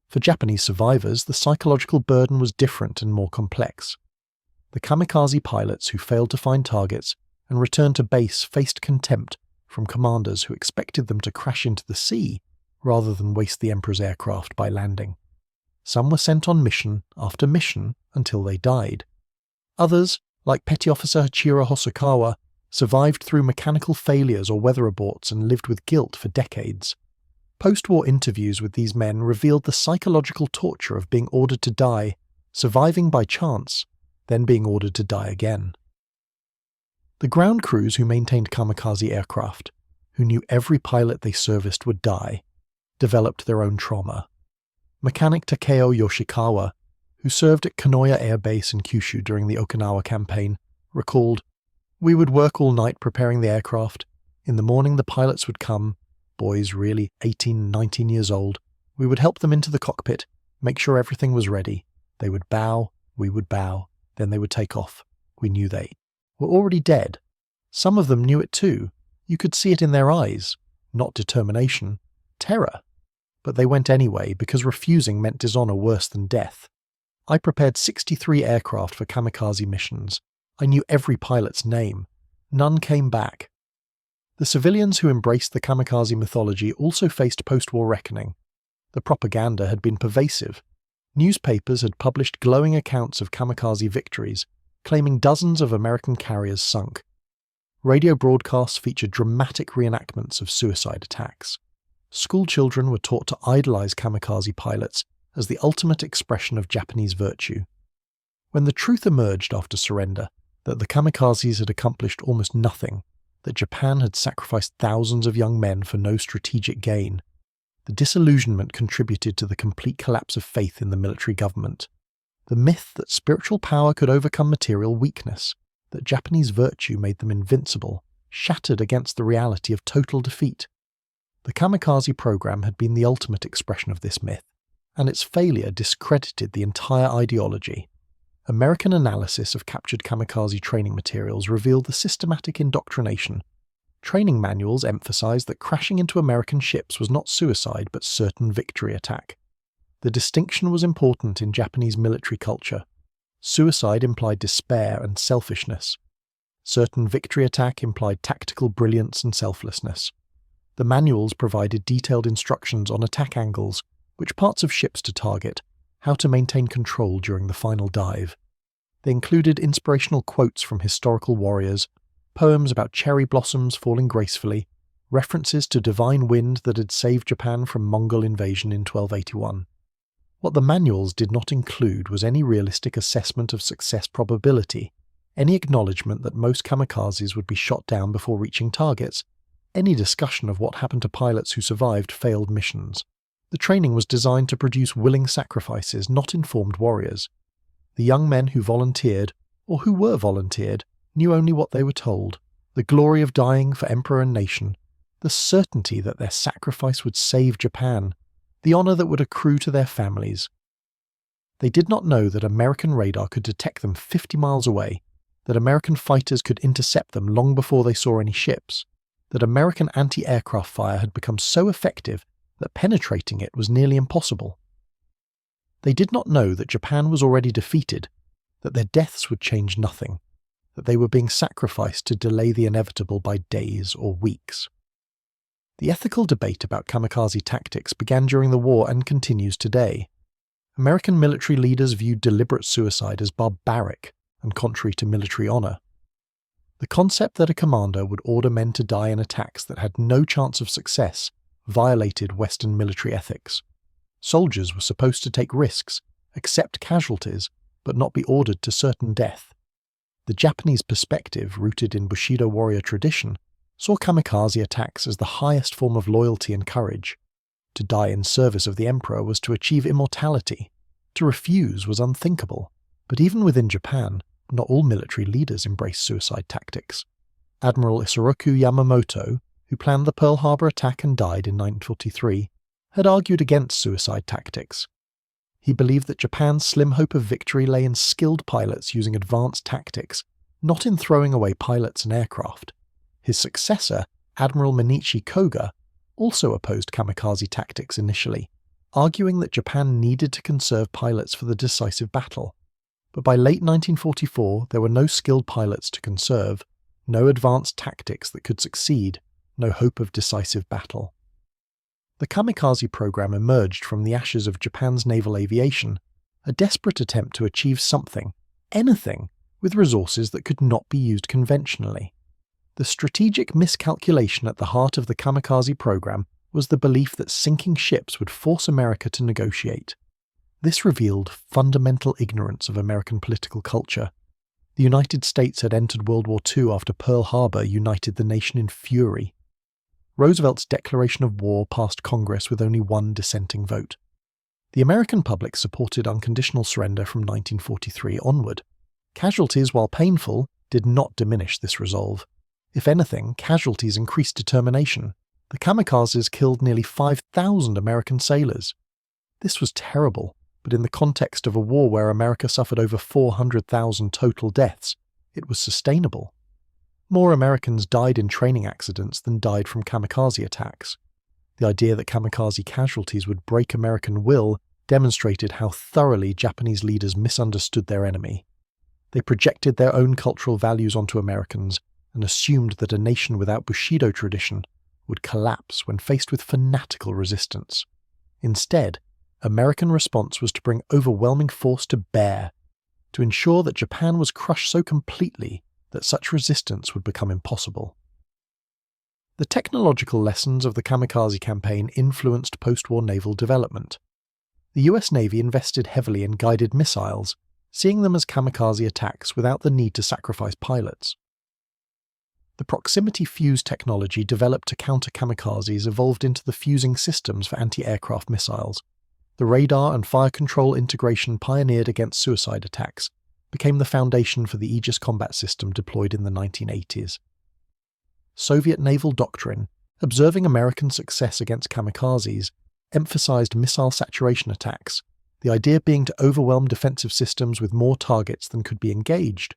For Japanese survivors, the psychological burden was different and more complex. The kamikaze pilots who failed to find targets and returned to base faced contempt from commanders who expected them to crash into the sea rather than waste the Emperor's aircraft by landing. Some were sent on mission after mission until they died. Others, like Petty Officer Hachiro Hosokawa, survived through mechanical failures or weather aborts and lived with guilt for decades. Post-war interviews with these men revealed the psychological torture of being ordered to die, surviving by chance, then being ordered to die again. The ground crews who maintained kamikaze aircraft, who knew every pilot they serviced would die, developed their own trauma. Mechanic Takeo Yoshikawa, who served at Kanoya Air Base in Kyushu during the Okinawa campaign, recalled, "We would work all night preparing the aircraft. In the morning the pilots would come, boys really 18 and 19 years old. We would help them into the cockpit, make sure everything was ready. They would bow, we would bow, then they would take off. We knew they were already dead. Some of them knew it too. You could see it in their eyes. Not determination, terror. But they went anyway because refusing meant dishonor worse than death. I prepared 63 aircraft for kamikaze missions. I knew every pilot's name. None came back." The civilians who embraced the kamikaze mythology also faced post-war reckoning. The propaganda had been pervasive. Newspapers had published glowing accounts of kamikaze victories, claiming dozens of American carriers sunk. Radio broadcasts featured dramatic reenactments of suicide attacks. School children were taught to idolize kamikaze pilots as the ultimate expression of Japanese virtue. When the truth emerged after surrender that the kamikazes had accomplished almost nothing, that Japan had sacrificed thousands of young men for no strategic gain, the disillusionment contributed to the complete collapse of faith in the military government. The myth that spiritual power could overcome material weakness, that Japanese virtue made them invincible, shattered against the reality of total defeat. The kamikaze program had been the ultimate expression of this myth, and its failure discredited the entire ideology. American analysis of captured kamikaze training materials revealed the systematic indoctrination. Training manuals emphasized that crashing into American ships was not suicide but certain victory attack. The distinction was important in Japanese military culture. Suicide implied despair and selfishness. Certain victory attack implied tactical brilliance and selflessness. The manuals provided detailed instructions on attack angles, which parts of ships to target, how to maintain control during the final dive. They included inspirational quotes from historical warriors, poems about cherry blossoms falling gracefully, references to divine wind that had saved Japan from Mongol invasion in 1281. What the manuals did not include was any realistic assessment of success probability, any acknowledgement that most kamikazes would be shot down before reaching targets, any discussion of what happened to pilots who survived failed missions. The training was designed to produce willing sacrifices, not informed warriors. The young men who volunteered, or who were volunteered, knew only what they were told: the glory of dying for emperor and nation, the certainty that their sacrifice would save Japan, the honor that would accrue to their families. They did not know that American radar could detect them 50 miles away, that American fighters could intercept them long before they saw any ships, that American anti-aircraft fire had become so effective that penetrating it was nearly impossible. They did not know that Japan was already defeated, that their deaths would change nothing, that they were being sacrificed to delay the inevitable by days or weeks. The ethical debate about kamikaze tactics began during the war and continues today. American military leaders viewed deliberate suicide as barbaric and contrary to military honor. The concept that a commander would order men to die in attacks that had no chance of success violated Western military ethics. Soldiers were supposed to take risks, accept casualties, but not be ordered to certain death. The Japanese perspective, rooted in Bushido warrior tradition, saw kamikaze attacks as the highest form of loyalty and courage. To die in service of the emperor was to achieve immortality. To refuse was unthinkable. But even within Japan, not all military leaders embraced suicide tactics. Admiral Isoroku Yamamoto, who planned the Pearl Harbor attack and died in 1943, had argued against suicide tactics. He believed that Japan's slim hope of victory lay in skilled pilots using advanced tactics, not in throwing away pilots and aircraft. His successor, Admiral Minichi Koga, also opposed kamikaze tactics initially, arguing that Japan needed to conserve pilots for the decisive battle. But by late 1944, there were no skilled pilots to conserve, no advanced tactics that could succeed, no hope of decisive battle. The kamikaze program emerged from the ashes of Japan's naval aviation, a desperate attempt to achieve something, anything, with resources that could not be used conventionally. The strategic miscalculation at the heart of the Kamikaze program was the belief that sinking ships would force America to negotiate. This revealed fundamental ignorance of American political culture. The United States had entered World War II after Pearl Harbor united the nation in fury. Roosevelt's declaration of war passed Congress with only one dissenting vote. The American public supported unconditional surrender from 1943 onward. Casualties, while painful, did not diminish this resolve. If anything, casualties increased determination. The Kamikazes killed nearly 5,000 American sailors. This was terrible, but in the context of a war where America suffered over 400,000 total deaths, it was sustainable. More Americans died in training accidents than died from kamikaze attacks. The idea that kamikaze casualties would break American will demonstrated how thoroughly Japanese leaders misunderstood their enemy. They projected their own cultural values onto Americans and assumed that a nation without Bushido tradition would collapse when faced with fanatical resistance. Instead, American response was to bring overwhelming force to bear, to ensure that Japan was crushed so completely that such resistance would become impossible. The technological lessons of the Kamikaze campaign influenced post-war naval development. The US Navy invested heavily in guided missiles, seeing them as kamikaze attacks without the need to sacrifice pilots. The proximity fuse technology developed to counter kamikazes evolved into the fusing systems for anti-aircraft missiles. The radar and fire control integration pioneered against suicide attacks became the foundation for the Aegis combat system deployed in the 1980s. Soviet naval doctrine, observing American success against kamikazes, emphasized missile saturation attacks, the idea being to overwhelm defensive systems with more targets than could be engaged.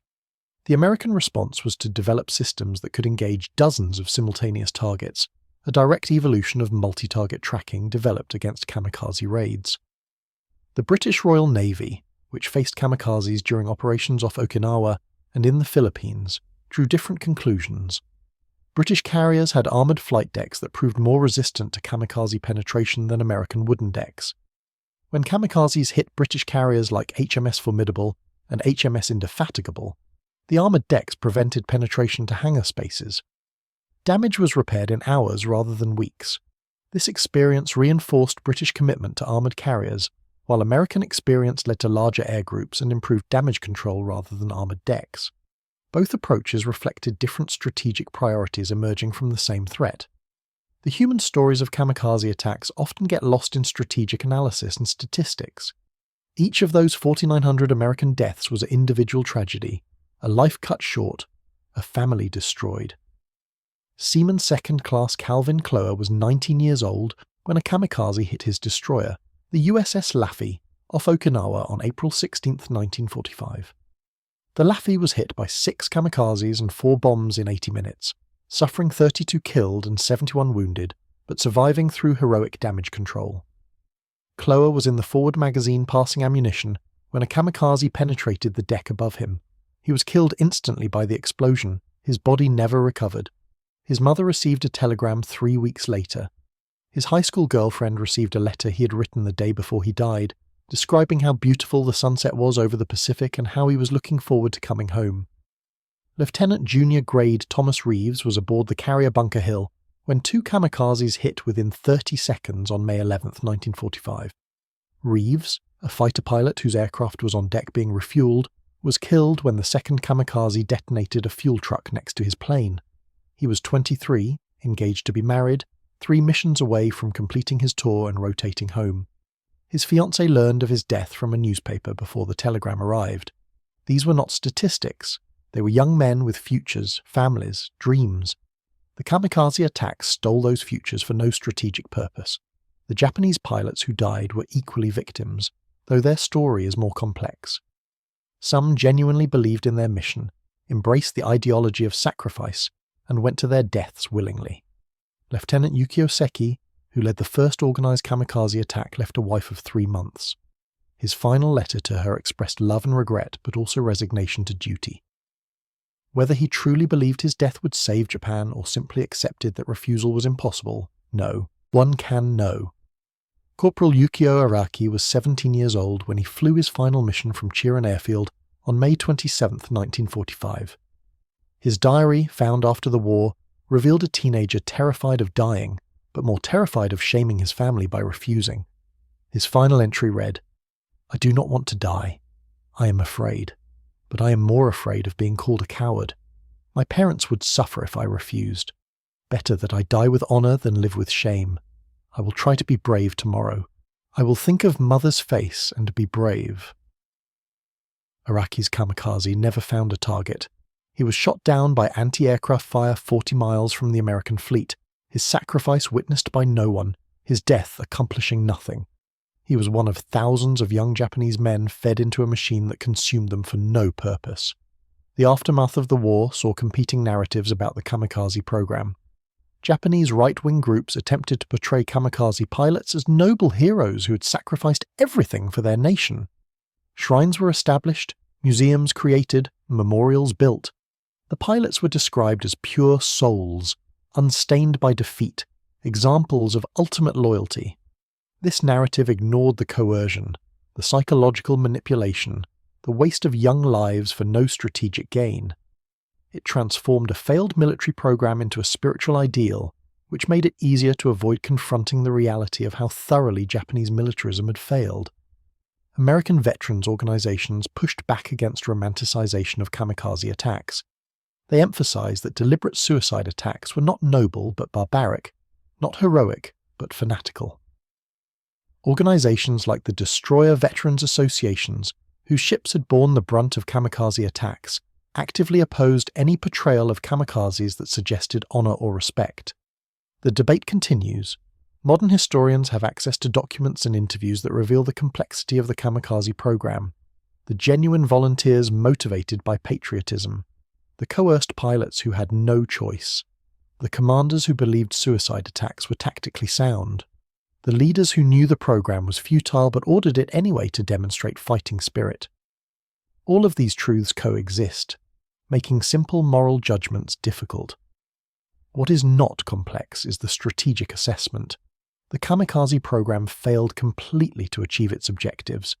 The American response was to develop systems that could engage dozens of simultaneous targets, a direct evolution of multi-target tracking developed against kamikaze raids. The British Royal Navy, which faced kamikazes during operations off Okinawa and in the Philippines, drew different conclusions. British carriers had armoured flight decks that proved more resistant to kamikaze penetration than American wooden decks. When kamikazes hit British carriers like HMS Formidable and HMS Indefatigable, the armoured decks prevented penetration to hangar spaces. Damage was repaired in hours rather than weeks. This experience reinforced British commitment to armoured carriers, while American experience led to larger air groups and improved damage control rather than armoured decks. Both approaches reflected different strategic priorities emerging from the same threat. The human stories of kamikaze attacks often get lost in strategic analysis and statistics. Each of those 4,900 American deaths was an individual tragedy, a life cut short, a family destroyed. Seaman Second Class Calvin Clower was 19 years old when a kamikaze hit his destroyer, the USS Laffey, off Okinawa on April 16, 1945. The Laffey was hit by 6 kamikazes and 4 bombs in 80 minutes, suffering 32 killed and 71 wounded, but surviving through heroic damage control. Clower was in the forward magazine passing ammunition when a kamikaze penetrated the deck above him. He was killed instantly by the explosion. His body never recovered. His mother received a telegram 3 weeks later. His high school girlfriend received a letter he had written the day before he died, describing how beautiful the sunset was over the Pacific and how he was looking forward to coming home. Lieutenant Junior Grade Thomas Reeves was aboard the carrier Bunker Hill when 2 kamikazes hit within 30 seconds on May 11, 1945. Reeves, a fighter pilot whose aircraft was on deck being refueled, was killed when the second kamikaze detonated a fuel truck next to his plane. He was 23, engaged to be married, 3 missions away from completing his tour and rotating home. His fiancée learned of his death from a newspaper before the telegram arrived. These were not statistics. They were young men with futures, families, dreams. The kamikaze attacks stole those futures for no strategic purpose. The Japanese pilots who died were equally victims, though their story is more complex. Some genuinely believed in their mission, embraced the ideology of sacrifice, and went to their deaths willingly. Lieutenant Yukio Seki, who led the first organized kamikaze attack, left a wife of 3 months. His final letter to her expressed love and regret, but also resignation to duty. Whether he truly believed his death would save Japan or simply accepted that refusal was impossible, no one can know. Corporal Yukio Araki was 17 years old when he flew his final mission from Chiron Airfield on May 27, 1945. His diary, found after the war, revealed a teenager terrified of dying, but more terrified of shaming his family by refusing. His final entry read, "I do not want to die. I am afraid, but I am more afraid of being called a coward. My parents would suffer if I refused. Better that I die with honor than live with shame. I will try to be brave tomorrow. I will think of mother's face and be brave." Iraqi's Kamikaze never found a target. He was shot down by anti-aircraft fire 40 miles from the American fleet, his sacrifice witnessed by no one, his death accomplishing nothing. He was one of thousands of young Japanese men fed into a machine that consumed them for no purpose. The aftermath of the war saw competing narratives about the Kamikaze program. Japanese right-wing groups attempted to portray Kamikaze pilots as noble heroes who had sacrificed everything for their nation. Shrines were established, museums created, memorials built. The pilots were described as pure souls, unstained by defeat, examples of ultimate loyalty. This narrative ignored the coercion, the psychological manipulation, the waste of young lives for no strategic gain. It transformed a failed military program into a spiritual ideal, which made it easier to avoid confronting the reality of how thoroughly Japanese militarism had failed. American veterans organizations pushed back against romanticization of kamikaze attacks. They emphasized that deliberate suicide attacks were not noble but barbaric, not heroic but fanatical. Organizations like the Destroyer Veterans Associations, whose ships had borne the brunt of kamikaze attacks, actively opposed any portrayal of kamikazes that suggested honor or respect. The debate continues. Modern historians have access to documents and interviews that reveal the complexity of the kamikaze program, the genuine volunteers motivated by patriotism, the coerced pilots who had no choice, the commanders who believed suicide attacks were tactically sound, the leaders who knew the program was futile but ordered it anyway to demonstrate fighting spirit. All of these truths coexist, making simple moral judgments difficult. What is not complex is the strategic assessment. The kamikaze program failed completely to achieve its objectives.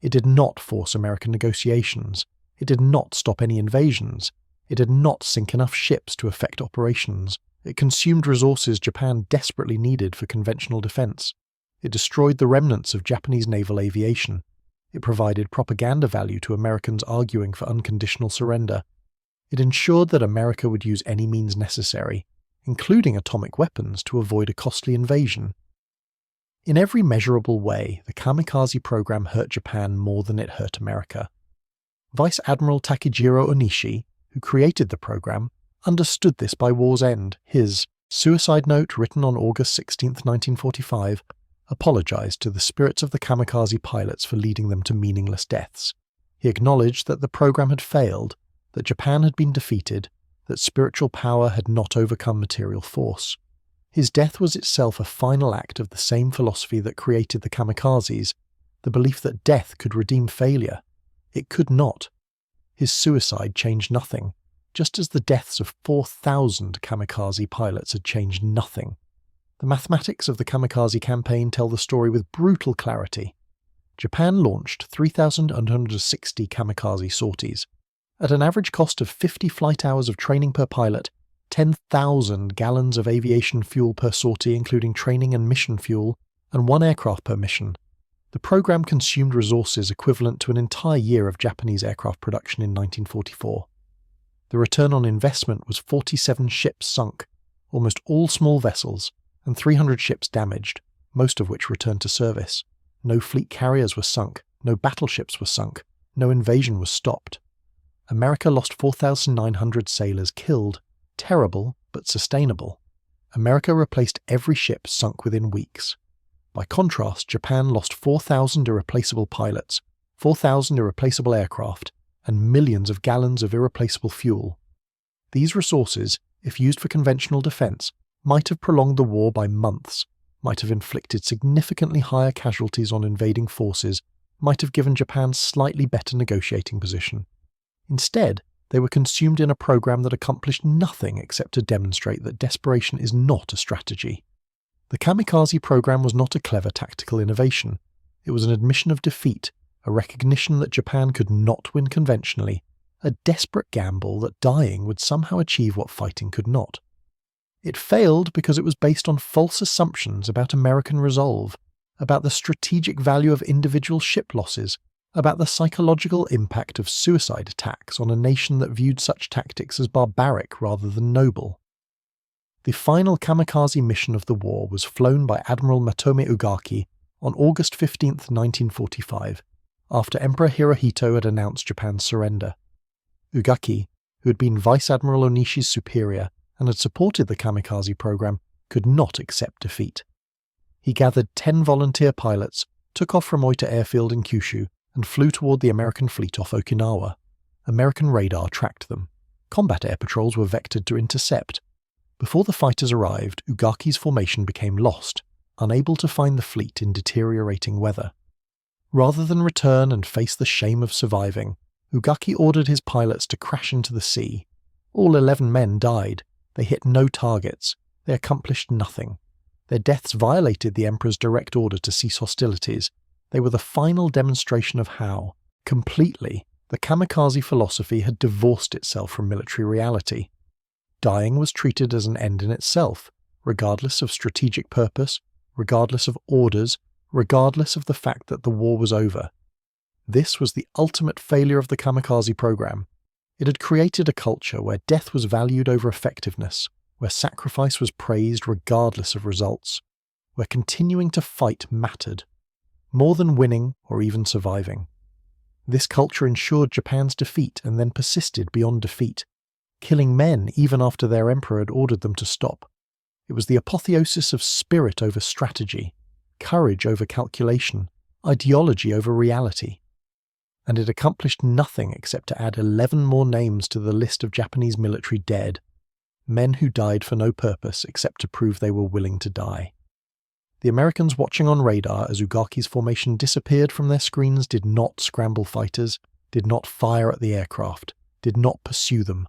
It did not force American negotiations. It did not stop any invasions. It did not sink enough ships to affect operations. It consumed resources Japan desperately needed for conventional defense. It destroyed the remnants of Japanese naval aviation. It provided propaganda value to Americans arguing for unconditional surrender. It ensured that America would use any means necessary, including atomic weapons, to avoid a costly invasion. In every measurable way, the kamikaze program hurt Japan more than it hurt America. Vice Admiral Takejiro Onishi, who created the program, understood this by war's end. His suicide note, written on August 16, 1945, apologized to the spirits of the kamikaze pilots for leading them to meaningless deaths. He acknowledged that the program had failed, that Japan had been defeated, that spiritual power had not overcome material force. His death was itself a final act of the same philosophy that created the kamikazes, the belief that death could redeem failure. It could not. His suicide changed nothing, just as the deaths of 4,000 kamikaze pilots had changed nothing. The mathematics of the kamikaze campaign tell the story with brutal clarity. Japan launched 3,160 kamikaze sorties. At an average cost of 50 flight hours of training per pilot, 10,000 gallons of aviation fuel per sortie including training and mission fuel, and 1 aircraft per mission. The program consumed resources equivalent to an entire year of Japanese aircraft production in 1944. The return on investment was 47 ships sunk, almost all small vessels, and 300 ships damaged, most of which returned to service. No fleet carriers were sunk, no battleships were sunk, no invasion was stopped. America lost 4,900 sailors killed, terrible but sustainable. America replaced every ship sunk within weeks. By contrast, Japan lost 4,000 irreplaceable pilots, 4,000 irreplaceable aircraft, and millions of gallons of irreplaceable fuel. These resources, if used for conventional defense, might have prolonged the war by months, might have inflicted significantly higher casualties on invading forces, might have given Japan slightly better negotiating position. Instead, they were consumed in a program that accomplished nothing except to demonstrate that desperation is not a strategy. The kamikaze program was not a clever tactical innovation. It was an admission of defeat, a recognition that Japan could not win conventionally, a desperate gamble that dying would somehow achieve what fighting could not. It failed because it was based on false assumptions about American resolve, about the strategic value of individual ship losses, about the psychological impact of suicide attacks on a nation that viewed such tactics as barbaric rather than noble. The final kamikaze mission of the war was flown by Admiral Matome Ugaki on August 15, 1945, after Emperor Hirohito had announced Japan's surrender. Ugaki, who had been Vice Admiral Onishi's superior and had supported the kamikaze program, could not accept defeat. He gathered 10 volunteer pilots, took off from Oita Airfield in Kyushu, and flew toward the American fleet off Okinawa. American radar tracked them. Combat air patrols were vectored to intercept. Before the fighters arrived, Ugaki's formation became lost, unable to find the fleet in deteriorating weather. Rather than return and face the shame of surviving, Ugaki ordered his pilots to crash into the sea. All 11 men died. They hit no targets. They accomplished nothing. Their deaths violated the Emperor's direct order to cease hostilities. They were the final demonstration of how, completely, the kamikaze philosophy had divorced itself from military reality. Dying was treated as an end in itself, regardless of strategic purpose, regardless of orders, regardless of the fact that the war was over. This was the ultimate failure of the kamikaze program. It had created a culture where death was valued over effectiveness, where sacrifice was praised regardless of results, where continuing to fight mattered, more than winning or even surviving. This culture ensured Japan's defeat and then persisted beyond defeat, killing men even after their emperor had ordered them to stop. It was the apotheosis of spirit over strategy, courage over calculation, ideology over reality. And it accomplished nothing except to add 11 more names to the list of Japanese military dead, men who died for no purpose except to prove they were willing to die. The Americans watching on radar as Ugaki's formation disappeared from their screens did not scramble fighters, did not fire at the aircraft, did not pursue them.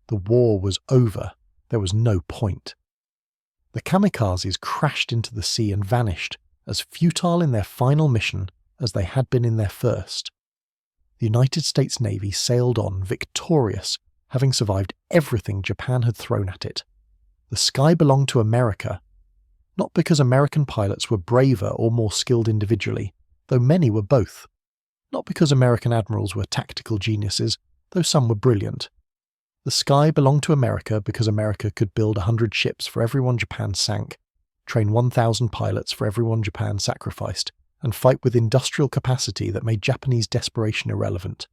The war was over. There was no point. The kamikazes crashed into the sea and vanished, as futile in their final mission as they had been in their first. The United States Navy sailed on victorious, having survived everything Japan had thrown at it. The sky belonged to America, not because American pilots were braver or more skilled individually, though many were both. Not because American admirals were tactical geniuses, though some were brilliant. The sky belonged to America because America could build 100 ships for every one Japan sank, train 1,000 pilots for every one Japan sacrificed, and fight with industrial capacity that made Japanese desperation irrelevant.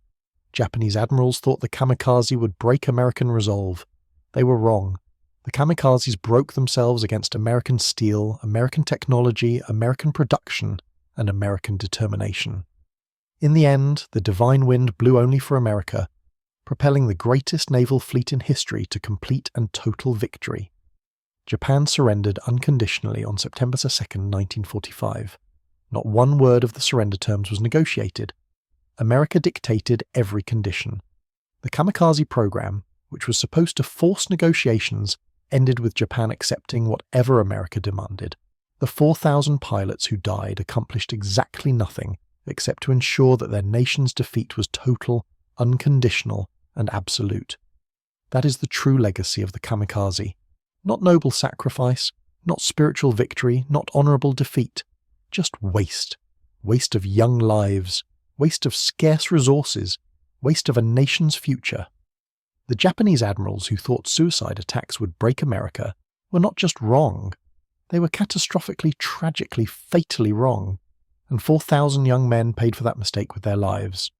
Japanese admirals thought the kamikaze would break American resolve. They were wrong. The kamikazes broke themselves against American steel, American technology, American production, and American determination. In the end, the divine wind blew only for America, propelling the greatest naval fleet in history to complete and total victory. Japan surrendered unconditionally on September 2, 1945. Not one word of the surrender terms was negotiated. America dictated every condition. The kamikaze program, which was supposed to force negotiations, ended with Japan accepting whatever America demanded. The 4,000 pilots who died accomplished exactly nothing except to ensure that their nation's defeat was total, unconditional, and absolute. That is the true legacy of the kamikaze. Not noble sacrifice, not spiritual victory, not honorable defeat. Just waste. Waste of young lives. Waste of scarce resources. Waste of a nation's future. The Japanese admirals who thought suicide attacks would break America were not just wrong. They were catastrophically, tragically, fatally wrong. And 4,000 young men paid for that mistake with their lives.